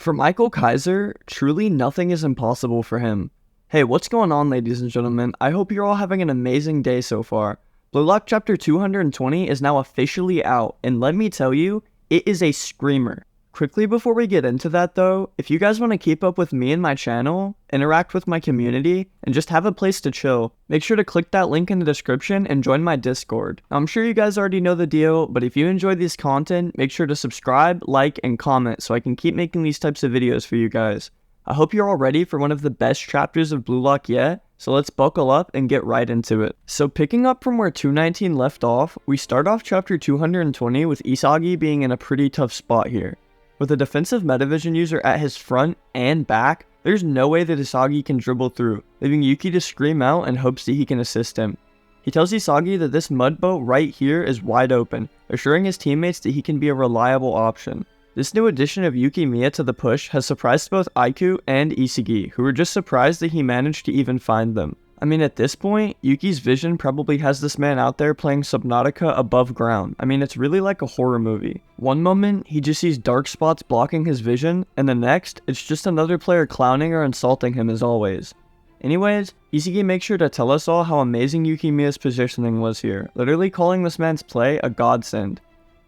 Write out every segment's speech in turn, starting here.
For Michael Kaiser, truly nothing is impossible for him. Hey, what's going on, ladies and gentlemen? I hope you're all having an amazing day so far. Blue Lock Chapter 220 is now officially out, and let me tell you, it is a screamer. Quickly before we get into that though, if you guys want to keep up with me and my channel, interact with my community, and just have a place to chill, make sure to click that link in the description and join my Discord. Now, I'm sure you guys already know the deal, but if you enjoy this content, make sure to subscribe, like, and comment so I can keep making these types of videos for you guys. I hope you're all ready for one of the best chapters of Blue Lock yet, so let's buckle up and get right into it. So picking up from where 219 left off, we start off chapter 220 with Isagi being in a pretty tough spot here. With a defensive metavision user at his front and back, there's no way that Isagi can dribble through, leaving Yuki to scream out in hopes that he can assist him. He tells Isagi that this mud boat right here is wide open, assuring his teammates that he can be a reliable option. This new addition of Yuki Miya to the push has surprised both Aiku and Isagi, who were just surprised that he managed to even find them. I mean, at this point, Yuki's vision probably has this man out there playing Subnautica above ground. I mean, it's really like a horror movie. One moment, he just sees dark spots blocking his vision, and the next, it's just another player clowning or insulting him as always. Anyways, Isagi makes sure to tell us all how amazing Yuki Miya's positioning was here, literally calling this man's play a godsend.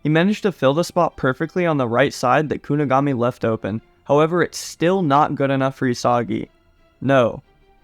He managed to fill the spot perfectly on the right side that Kunigami left open, however it's still not good enough for Isagi. No,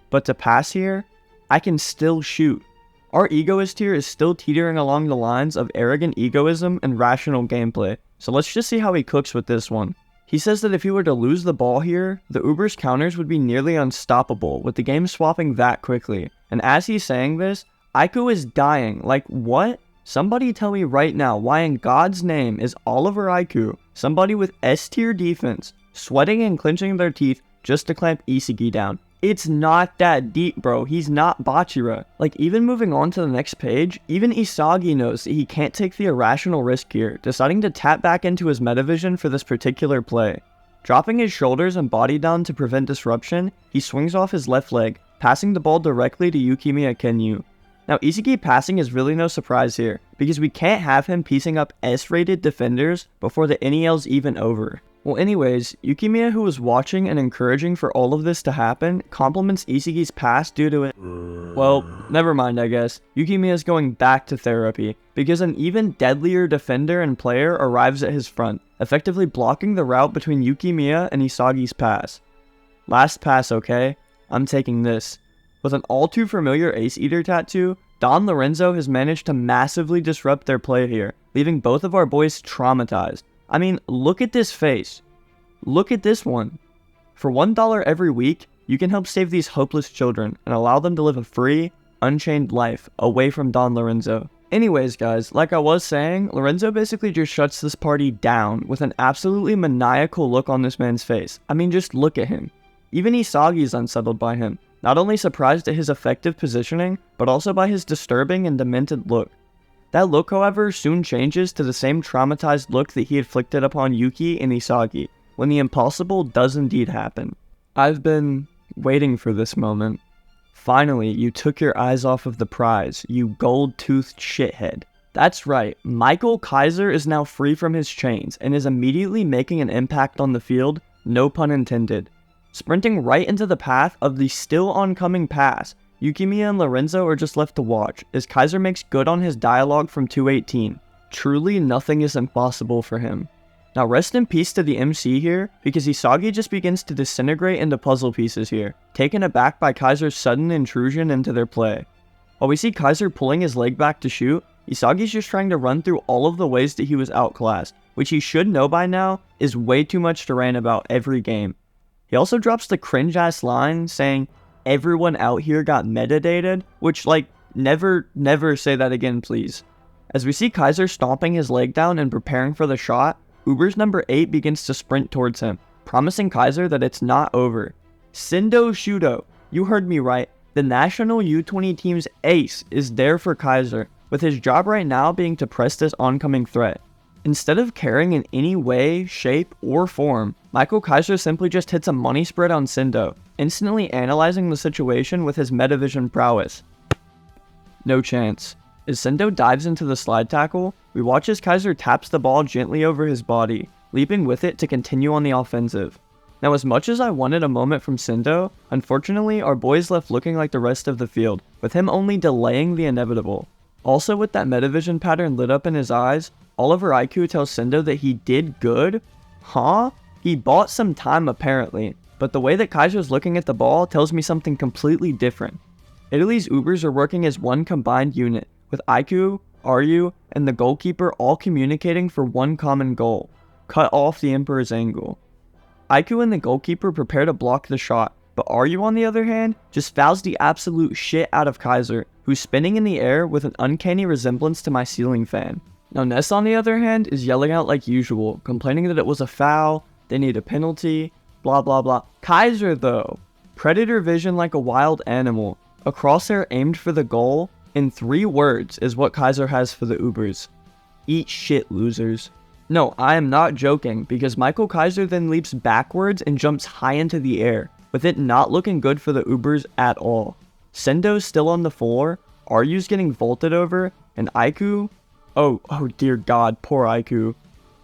but to pass here, I can still shoot. Our egoist here is still teetering along the lines of arrogant egoism and rational gameplay, so let's just see how he cooks with this one. He says that if he were to lose the ball here, the Uber's counters would be nearly unstoppable, with the game swapping that quickly. And as he's saying this, Aiku is dying. Like, what? Somebody tell me right now why in God's name is Oliver Aiku, somebody with S-tier defense, sweating and clenching their teeth just to clamp Isagi down? It's not that deep, bro. He's not Bachira. Like, even moving on to the next page, even Isagi knows that he can't take the irrational risk here, deciding to tap back into his metavision for this particular play. Dropping his shoulders and body down to prevent disruption, he swings off his left leg, passing the ball directly to Yukimiya Kenyu. Now, Isagi passing is really no surprise here, because we can't have him piecing up S-rated defenders before the NEL's even over. Well anyways, Yukimiya, who was watching and encouraging for all of this to happen, compliments Isagi's pass due to it. Well, never mind I guess. Yukimiya is going back to therapy, because an even deadlier defender and player arrives at his front, effectively blocking the route between Yukimiya and Isagi's pass. Last pass, okay? I'm taking this. With an all too familiar Ace Eater tattoo, Don Lorenzo has managed to massively disrupt their play here, leaving both of our boys traumatized. I mean, look at this face. Look at this one. For $1 every week, you can help save these hopeless children and allow them to live a free, unchained life away from Don Lorenzo. Anyways guys, like I was saying, Lorenzo basically just shuts this party down with an absolutely maniacal look on this man's face. I mean, just look at him. Even Isagi is unsettled by him, not only surprised at his effective positioning, but also by his disturbing and demented look. That look, however, soon changes to the same traumatized look that he inflicted upon Yuki and Isagi, when the impossible does indeed happen. I've been waiting for this moment. Finally, you took your eyes off of the prize, you gold-toothed shithead. That's right, Michael Kaiser is now free from his chains, and is immediately making an impact on the field, no pun intended. Sprinting right into the path of the still oncoming pass, Yukimiya and Lorenzo are just left to watch, as Kaiser makes good on his dialogue from 218. Truly nothing is impossible for him. Now rest in peace to the MC here, because Isagi just begins to disintegrate into puzzle pieces here, taken aback by Kaiser's sudden intrusion into their play. While we see Kaiser pulling his leg back to shoot, Isagi's just trying to run through all of the ways that he was outclassed, which he should know by now is way too much to rant about every game. He also drops the cringe-ass line saying, "Everyone out here got metadated," which, like, never say that again, please. As we see Kaiser stomping his leg down and preparing for the shot, Uber's number 8 begins to sprint towards him, promising Kaiser that it's not over. Sendo Shudo, you heard me right, the national U20 team's ace is there for Kaiser, with his job right now being to press this oncoming threat. Instead of caring in any way, shape, or form, Michael Kaiser simply just hits a money spread on Sendo, instantly analyzing the situation with his metavision prowess. No chance. As Sendo dives into the slide tackle, we watch as Kaiser taps the ball gently over his body, leaping with it to continue on the offensive. Now, as much as I wanted a moment from Sendo, unfortunately our boy is left looking like the rest of the field, with him only delaying the inevitable. Also, with that metavision pattern lit up in his eyes, Oliver Aiku tells Sendo that he did good? Huh? He bought some time apparently, but the way that Kaiser's looking at the ball tells me something completely different. Italy's Ubers are working as one combined unit, with Aiku, Ryu, and the goalkeeper all communicating for one common goal: cut off the Emperor's angle. Aiku and the goalkeeper prepare to block the shot, but Ryu on the other hand just fouls the absolute shit out of Kaiser, who's spinning in the air with an uncanny resemblance to my ceiling fan. Now Ness on the other hand is yelling out like usual, complaining that it was a foul, they need a penalty, blah blah blah. Kaiser though, predator vision like a wild animal, a crosshair aimed for the goal, in 3 words is what Kaiser has for the Ubers: eat shit, losers. No, I am not joking, because Michael Kaiser then leaps backwards and jumps high into the air, with it not looking good for the Ubers at all. Sendo's still on the floor, Ryu's getting vaulted over, and Aiku, oh dear god, poor Aiku.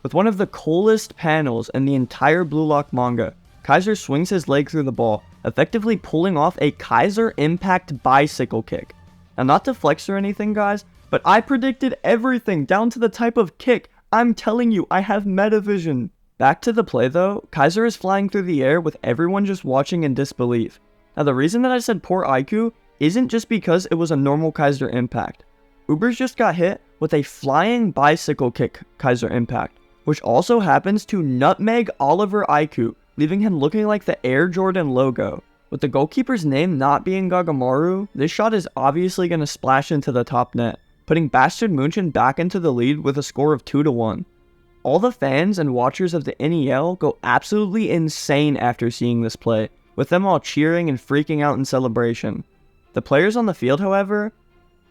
With one of the coolest panels in the entire Blue Lock manga, Kaiser swings his leg through the ball, effectively pulling off a Kaiser impact bicycle kick. Now, not to flex or anything, guys, but I predicted everything down to the type of kick. I'm telling you, I have metavision. Back to the play though, Kaiser is flying through the air with everyone just watching in disbelief. Now, the reason that I said poor Aiku isn't just because it was a normal Kaiser impact. Ubers just got hit with a flying bicycle kick Kaiser impact, which also happens to nutmeg Oliver Aiku, leaving him looking like the Air Jordan logo. With the goalkeeper's name not being Gagamaru, this shot is obviously going to splash into the top net, putting bastard Munchen back into the lead with a score of 2-1. All the fans and watchers of the NEL go absolutely insane after seeing this play, with them all cheering and freaking out in celebration. The players on the field, however,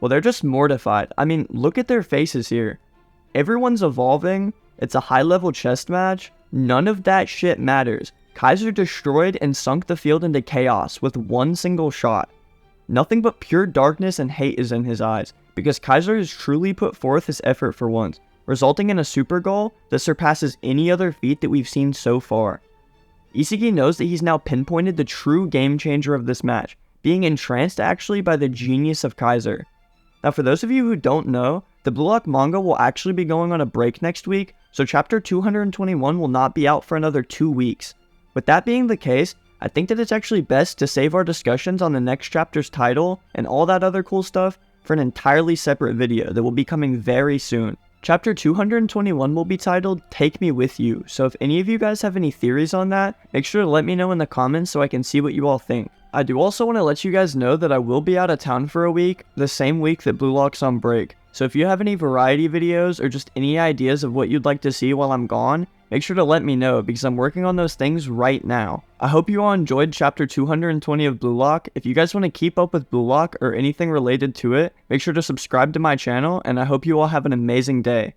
well, they're just mortified. I mean, look at their faces here. Everyone's evolving, it's a high-level chess match, none of that shit matters. Kaiser destroyed and sunk the field into chaos with one single shot. Nothing but pure darkness and hate is in his eyes, because Kaiser has truly put forth his effort for once, resulting in a super goal that surpasses any other feat that we've seen so far. Isagi knows that he's now pinpointed the true game changer of this match, being entranced actually by the genius of Kaiser. Now, for those of you who don't know, the Blue Lock manga will actually be going on a break next week, so chapter 221 will not be out for another 2 weeks. With that being the case, I think that it's actually best to save our discussions on the next chapter's title and all that other cool stuff for an entirely separate video that will be coming very soon. Chapter 221 will be titled Take Me With You, so if any of you guys have any theories on that, make sure to let me know in the comments so I can see what you all think. I do also want to let you guys know that I will be out of town for a week, the same week that Blue Lock's on break. So if you have any variety videos or just any ideas of what you'd like to see while I'm gone, make sure to let me know because I'm working on those things right now. I hope you all enjoyed chapter 220 of Blue Lock. If you guys want to keep up with Blue Lock or anything related to it, make sure to subscribe to my channel, and I hope you all have an amazing day.